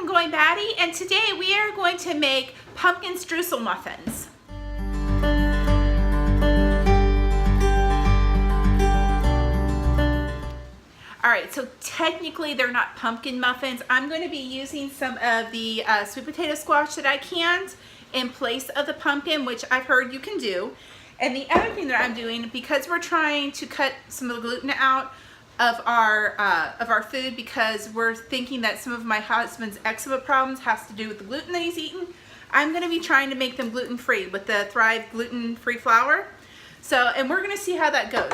Going Batty, and today we are going to make pumpkin streusel muffins. Alright, so technically they're not pumpkin muffins. I'm going to be using some of the sweet potato squash that I canned in place of the pumpkin, which I've heard you can do. And the other thing that I'm doing, because we're trying to cut some of the gluten out of our food, because we're thinking that some of my husband's eczema problems has to do with the gluten that he's eaten, I'm going to be trying to make them gluten-free with the Thrive gluten-free flour. So, and we're going to see how that goes.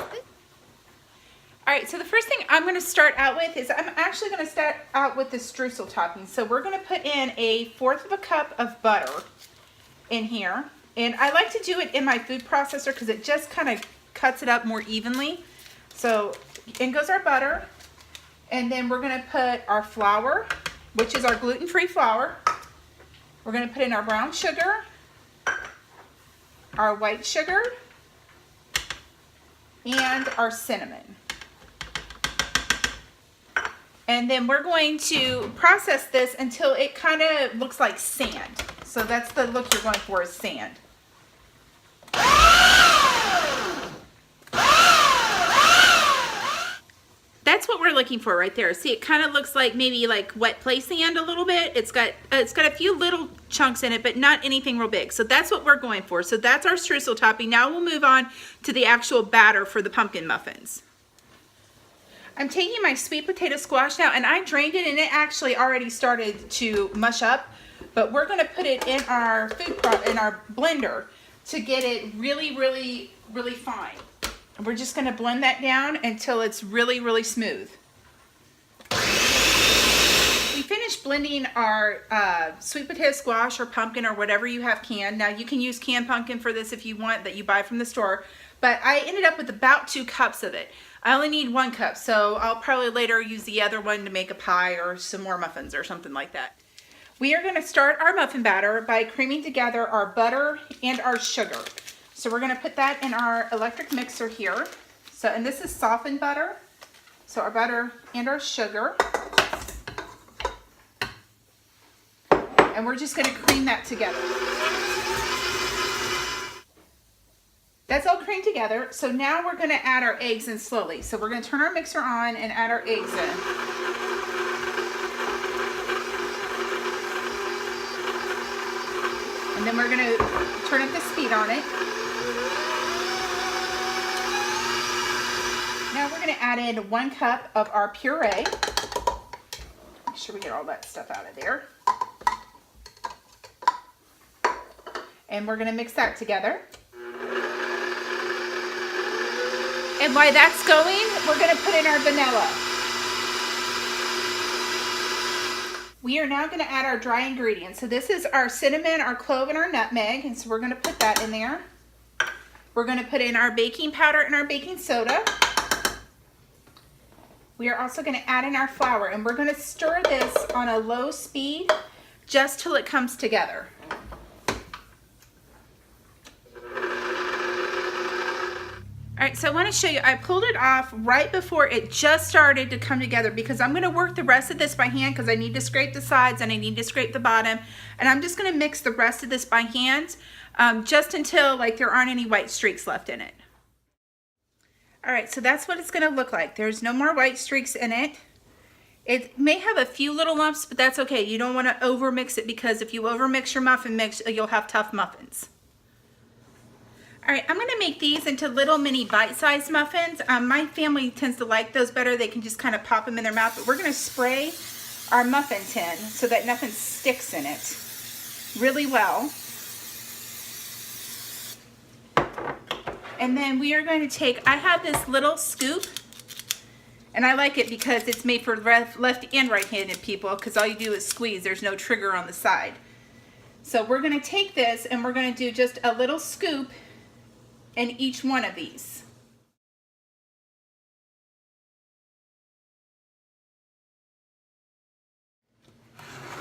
Alright, so the first thing I'm going to start out with is I'm actually going to start out with the streusel topping. So we're going to put in 1/4 cup of butter in here. And I like to do it in my food processor because it just kind of cuts it up more evenly. So in goes our butter, and then we're going to put our flour, which is our gluten-free flour. We're going to put in our brown sugar, our white sugar, and our cinnamon. And then we're going to process this until it kind of looks like sand. So that's the look you're going for, is sand. That's what we're looking for right there. See, it kind of looks like maybe like wet play sand a little bit. It's got a few little chunks in it, but not anything real big. So that's what we're going for. So that's our streusel topping. Now we'll move on to the actual batter for the pumpkin muffins. I'm taking my sweet potato squash now, and I drained it, and it actually already started to mush up. But we're going to put it in our in our blender to get it really, really, really fine. And we're just going to blend that down until it's really, really smooth. We finished blending our sweet potato squash or pumpkin or whatever you have canned. Now you can use canned pumpkin for this if you want, that you buy from the store. But I ended up with about 2 cups of it. I only need 1 cup, so I'll probably later use the other one to make a pie or some more muffins or something like that. We are going to start our muffin batter by creaming together our butter and our sugar. So we're going to put that in our electric mixer here. So, and this is softened butter. So our butter and our sugar. And we're just going to cream that together. That's all creamed together. So now we're going to add our eggs in slowly. So we're going to turn our mixer on and add our eggs in. And then we're going to turn up the speed on it. Now we're going to add in 1 cup of our puree. Make sure we get all that stuff out of there. And we're going to mix that together. And while that's going, we're going to put in our vanilla. We are now going to add our dry ingredients. So this is our cinnamon, our clove, and our nutmeg. And so we're going to put that in there. We're going to put in our baking powder and our baking soda. We are also going to add in our flour, and we're going to stir this on a low speed just till it comes together. Alright, so I want to show you, I pulled it off right before it just started to come together, because I'm going to work the rest of this by hand because I need to scrape the sides and I need to scrape the bottom, and I'm just going to mix the rest of this by hand just until like there aren't any white streaks left in it. Alright, so that's what it's going to look like. There's no more white streaks in it. It may have a few little lumps, but that's okay. You don't want to over mix it, because if you over mix your muffin mix, you'll have tough muffins. Alright, I'm going to make these into little mini bite-sized muffins. My family tends to like those better. They can just kind of pop them in their mouth. But we're going to spray our muffin tin so that nothing sticks in it really well. And then we are going to take, I have this little scoop, and I like it because it's made for left and right-handed people, because all you do is squeeze. There's no trigger on the side. So we're going to take this and we're going to do just a little scoop in each one of these.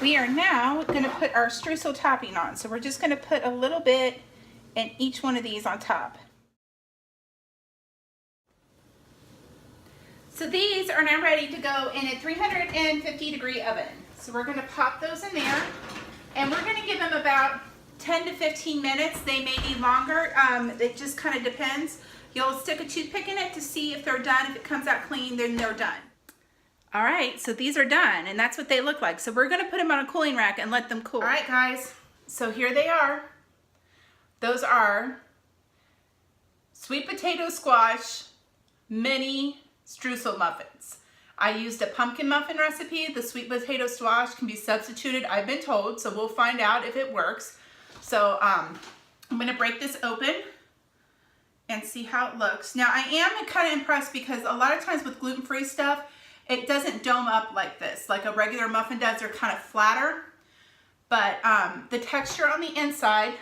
We are now going to put our streusel topping on. So we're just going to put a little bit in each one of these on top. So these are now ready to go in a 350-degree oven. So we're gonna pop those in there, and we're gonna give them about 10 to 15 minutes. They may be longer, it just kind of depends. You'll stick a toothpick in it to see if they're done. If it comes out clean, then they're done. All right, so these are done, and that's what they look like. So we're gonna put them on a cooling rack and let them cool. All right, guys, so here they are. Those are sweet potato squash mini streusel muffins. I used a pumpkin muffin recipe. The sweet potato squash can be substituted, I've been told, so we'll find out if it works. So I'm gonna break this open and see how it looks. Now I am kind of impressed because a lot of times with gluten-free stuff, it doesn't dome up like this, like a regular muffin does. They're kind of flatter, but the texture on the inside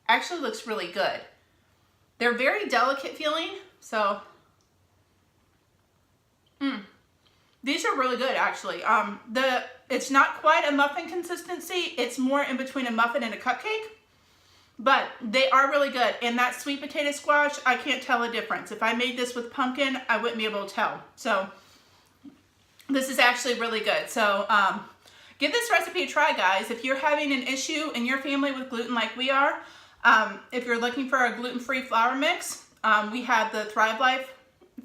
actually looks really good. They're very delicate feeling, so these are really good actually. It's not quite a muffin consistency. It's more in between a muffin and a cupcake, but they are really good. And that sweet potato squash, I can't tell a difference. If I made this with pumpkin, I wouldn't be able to tell. So this is actually really good. So give this recipe a try, guys. If you're having an issue in your family with gluten like we are, if you're looking for a gluten-free flour mix, we have the Thrive Life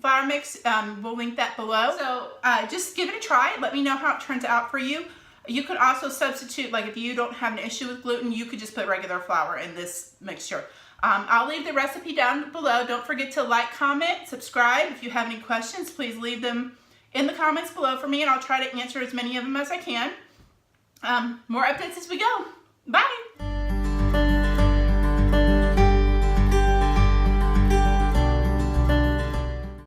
flour mix. We'll link that below. So just give it a try. Let me know how it turns out for you. You could also substitute, like if you don't have an issue with gluten, you could just put regular flour in this mixture. I'll leave the recipe down below. Don't forget to like, comment, subscribe. If you have any questions, please leave them in the comments below for me, and I'll try to answer as many of them as I can. More updates as we go. Bye!